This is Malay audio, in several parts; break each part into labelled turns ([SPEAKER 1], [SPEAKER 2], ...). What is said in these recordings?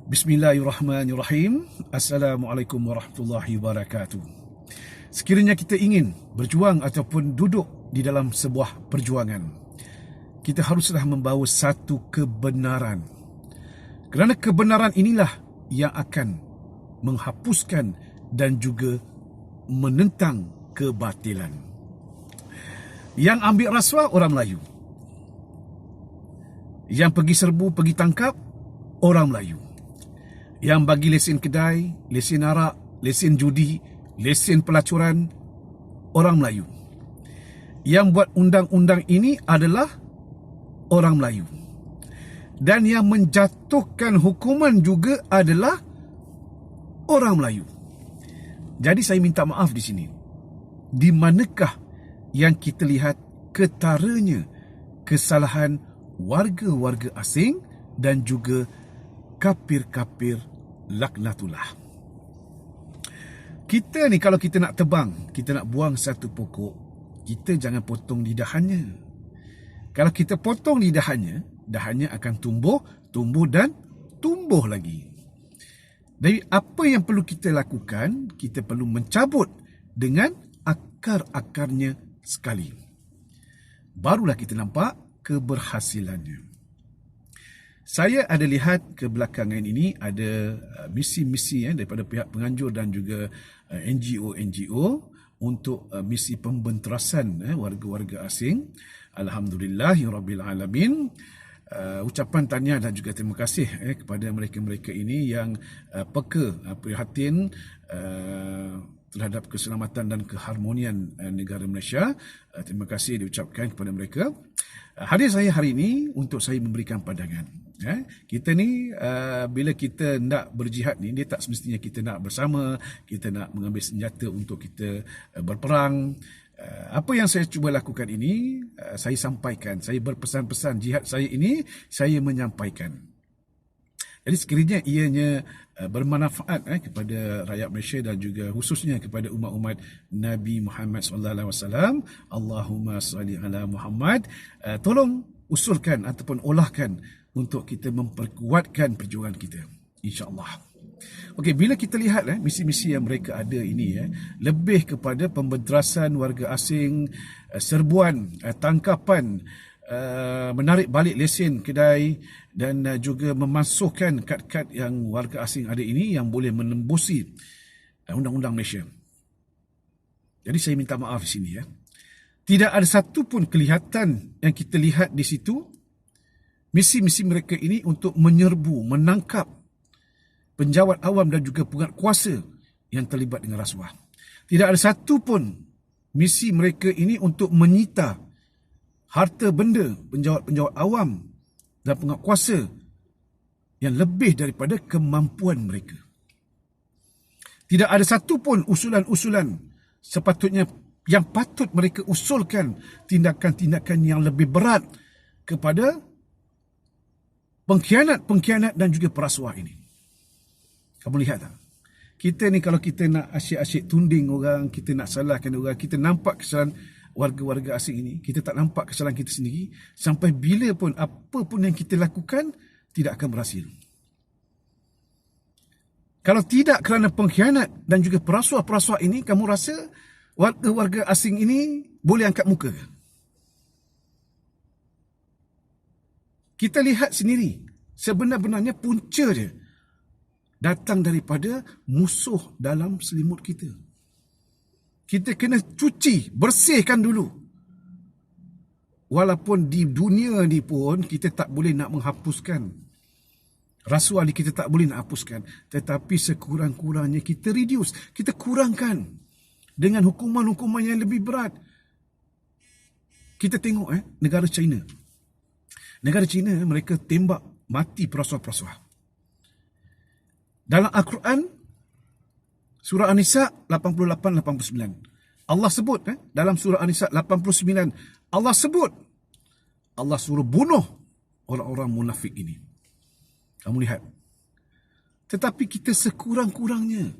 [SPEAKER 1] Bismillahirrahmanirrahim. Assalamualaikum warahmatullahi wabarakatuh. Sekiranya kita ingin berjuang ataupun duduk di dalam sebuah perjuangan, kita haruslah membawa satu kebenaran. Kerana kebenaran inilah yang akan menghapuskan dan juga menentang kebatilan. Yang ambil rasuah orang Melayu. Yang pergi serbu, pergi tangkap orang Melayu. Yang bagi lesen kedai, lesen arak, lesen judi, lesen pelacuran, orang Melayu. Yang buat undang-undang ini adalah orang Melayu. Dan yang menjatuhkan hukuman juga adalah orang Melayu. Jadi saya minta maaf di sini. Di manakah yang kita lihat ketaranya kesalahan warga-warga asing dan juga kafir-kafir laknatullah. Kita ni kalau kita nak tebang, kita nak buang satu pokok, kita jangan potong lidahannya. Kalau kita potong lidahannya, dahannya akan tumbuh dan tumbuh lagi. Jadi apa yang perlu kita lakukan, kita perlu mencabut dengan akar-akarnya sekali. Barulah kita nampak keberhasilannya. Saya ada lihat ke belakangan ini ada misi-misi daripada pihak penganjur dan juga NGO untuk misi pembenterasan warga-warga asing. Alhamdulillahirrabbilalamin. Ucapan tahniah dan juga terima kasih kepada mereka-mereka ini yang peka, prihatin terhadap keselamatan dan keharmonian negara Malaysia. Terima kasih diucapkan kepada mereka. Hadir saya hari ini untuk saya memberikan pandangan. Kita ni bila kita nak berjihad ni, dia tak semestinya kita nak bersama, kita nak mengambil senjata untuk kita berperang. Apa yang saya cuba lakukan ini, saya sampaikan, saya berpesan-pesan jihad saya ini, saya menyampaikan. Jadi sekiranya ianya bermanfaat kepada rakyat Malaysia dan juga khususnya kepada umat-umat Nabi Muhammad SAW, Allahumma salli ala Muhammad, tolong usulkan ataupun olahkan untuk kita memperkuatkan perjuangan kita, insya-Allah. Okey, bila kita lihat misi-misi yang mereka ada ini lebih kepada pembenterasan warga asing, serbuan, tangkapan, menarik balik lesen kedai dan juga memasukkan kad-kad yang warga asing ada ini yang boleh menembusi undang-undang Malaysia. Jadi saya minta maaf di sini Tidak ada satu pun kelihatan yang kita lihat di situ misi-misi mereka ini untuk menyerbu, menangkap penjawat awam dan juga penguatkuasa yang terlibat dengan rasuah. Tidak ada satu pun misi mereka ini untuk menyita harta benda penjawat-penjawat awam dan penguatkuasa yang lebih daripada kemampuan mereka. Tidak ada satu pun usulan-usulan sepatutnya yang patut mereka usulkan tindakan-tindakan yang lebih berat kepada pengkhianat dan juga perasuah ini. Kamu lihat tak? Kita ni kalau kita nak asyik-asyik tunding orang, kita nak salahkan orang, kita nampak kesalahan warga-warga asing ini, kita tak nampak kesalahan kita sendiri, sampai bila pun apa pun yang kita lakukan tidak akan berhasil. Kalau tidak kerana pengkhianat dan juga perasuah-perasuah ini, kamu rasa warga-warga asing ini boleh angkat muka ke? Kita lihat sendiri, sebenar-benarnya punca dia datang daripada musuh dalam selimut kita. Kita kena cuci, bersihkan dulu. Walaupun di dunia ni pun kita tak boleh nak menghapuskan rasuah ni, kita tak boleh nak hapuskan. Tetapi sekurang-kurangnya kita reduce, kita kurangkan dengan hukuman-hukuman yang lebih berat. Kita tengok negara China. Negara China mereka tembak mati perasuah-perasuah. Dalam Al-Quran surah An-Nisa 88-89 Allah sebut dalam surah An-Nisa 89 Allah sebut, Allah suruh bunuh orang-orang munafik ini. Kamu lihat. Tetapi kita sekurang-kurangnya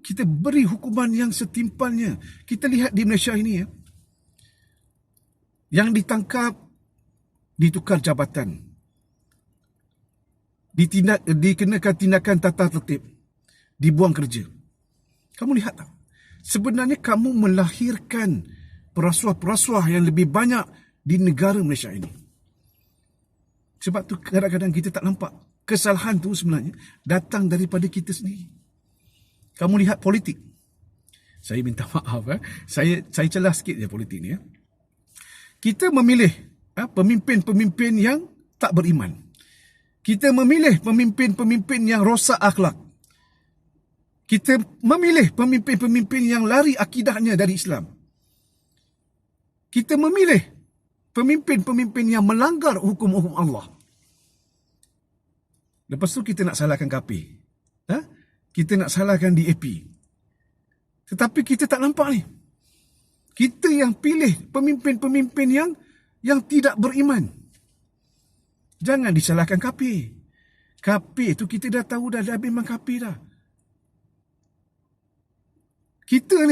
[SPEAKER 1] kita beri hukuman yang setimpannya. Kita lihat di Malaysia ini yang ditangkap, ditukar jabatan. dikenakan tindakan tata tertib, dibuang kerja. Kamu lihat tak? Sebenarnya kamu melahirkan perasuah-perasuah yang lebih banyak di negara Malaysia ini. Sebab tu kadang-kadang kita tak nampak kesalahan tu sebenarnya datang daripada kita sendiri. Kamu lihat politik. Saya minta maaf. Saya celah sikit je politik ni. Kita memilih pemimpin-pemimpin yang tak beriman. Kita memilih pemimpin-pemimpin yang rosak akhlak. Kita memilih pemimpin-pemimpin yang lari akidahnya dari Islam. Kita memilih pemimpin-pemimpin yang melanggar hukum-hukum Allah. Lepas tu kita nak salahkan KP. Kita nak salahkan DAP. Tetapi kita tak nampak ni. Kita yang pilih pemimpin-pemimpin yang tidak beriman. Jangan disalahkan KP. KP tu kita dah tahu dah memang KP dah. Kita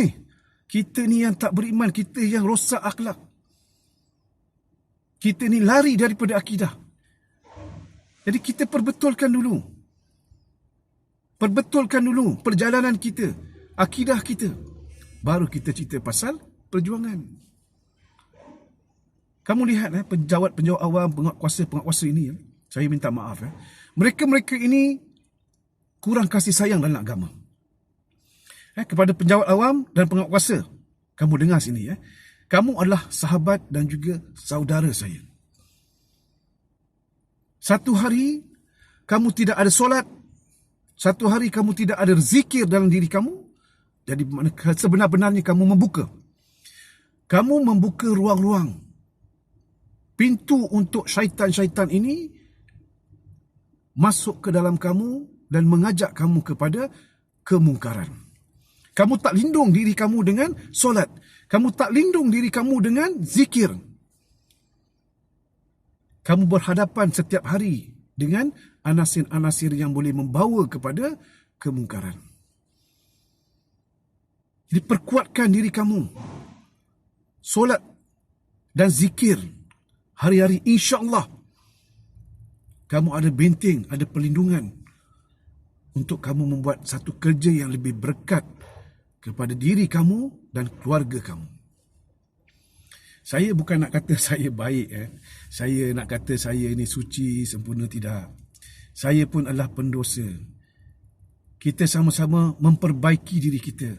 [SPEAKER 1] ni yang tak beriman, kita yang rosak akhlak. Kita ni lari daripada akidah. Jadi kita perbetulkan dulu. Perbetulkan dulu perjalanan kita, akidah kita. Baru kita cerita pasal perjuangan. Kamu lihat penjawat-penjawat awam, penguatkuasa ini, saya minta maaf. Mereka-mereka ini kurang kasih sayang dalam agama. Kepada penjawat awam dan penguatkuasa, kamu dengar sini. Kamu adalah sahabat dan juga saudara saya. Satu hari kamu tidak ada solat, satu hari kamu tidak ada zikir dalam diri kamu, jadi sebenar-benarnya kamu membuka. Kamu membuka ruang-ruang, pintu untuk syaitan-syaitan ini masuk ke dalam kamu dan mengajak kamu kepada kemungkaran. Kamu tak lindung diri kamu dengan solat. Kamu tak lindung diri kamu dengan zikir. Kamu berhadapan setiap hari dengan anasir-anasir yang boleh membawa kepada kemungkaran. Jadi perkuatkan diri kamu. Solat dan zikir hari-hari, insya-Allah kamu ada benteng, ada perlindungan untuk kamu membuat satu kerja yang lebih berkat kepada diri kamu dan keluarga kamu. Saya bukan nak kata saya baik. Saya nak kata saya ini suci, sempurna, tidak. Saya pun adalah pendosa. Kita sama-sama memperbaiki diri kita.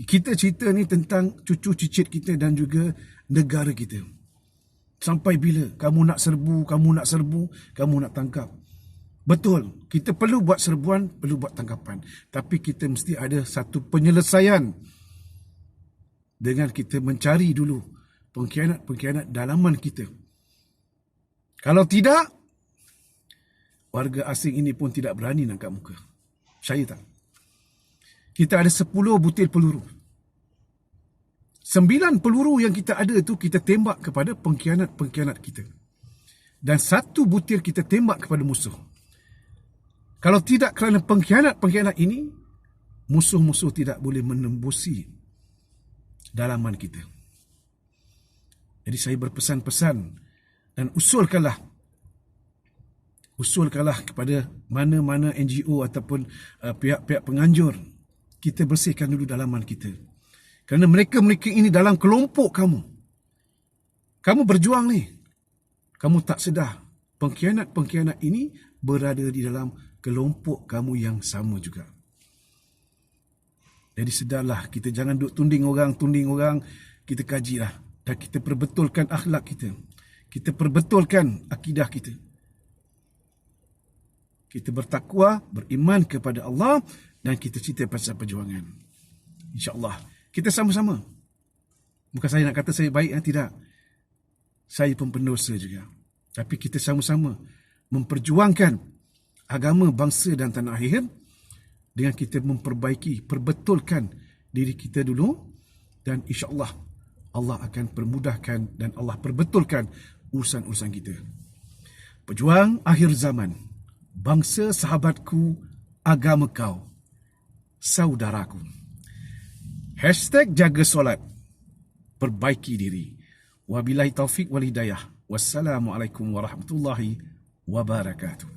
[SPEAKER 1] Kita cerita ni tentang cucu cicit kita dan juga negara kita. Sampai bila kamu nak serbu, kamu nak tangkap. Betul, kita perlu buat serbuan, perlu buat tangkapan. Tapi kita mesti ada satu penyelesaian dengan kita mencari dulu pengkhianat-pengkhianat dalaman kita. Kalau tidak, warga asing ini pun tidak berani nak angkat muka. Saya tak. Kita ada 10 butir peluru. 9 peluru yang kita ada tu kita tembak kepada pengkhianat-pengkhianat kita. Dan 1 butir kita tembak kepada musuh. Kalau tidak kerana pengkhianat-pengkhianat ini, musuh-musuh tidak boleh menembusi dalaman kita. Jadi saya berpesan-pesan dan usulkanlah kepada mana-mana NGO ataupun pihak-pihak penganjur, kita bersihkan dulu dalaman kita. Kerana mereka-mereka ini dalam kelompok kamu. Kamu berjuang ni. Kamu tak sedar pengkhianat-pengkhianat ini berada di dalam kelompok kamu yang sama juga. Jadi sedarlah, kita jangan duk tunding orang. Kita kajilah dan kita perbetulkan akhlak kita. Kita perbetulkan akidah kita. Kita bertakwa, beriman kepada Allah dan kita cerita pasal perjuangan. InsyaAllah. Kita sama-sama. Bukan saya nak kata saya baik, tidak. Saya pun pendosa juga. Tapi kita sama-sama memperjuangkan agama, bangsa dan tanah air dengan kita perbetulkan diri kita dulu dan insya-Allah Allah akan permudahkan dan Allah perbetulkan urusan-urusan kita. Pejuang akhir zaman, bangsa sahabatku, agama kau, saudaraku. #jaga solat, perbaiki diri. Wabillahi taufik wal hidayah. Wassalamualaikum warahmatullahi wabarakatuh.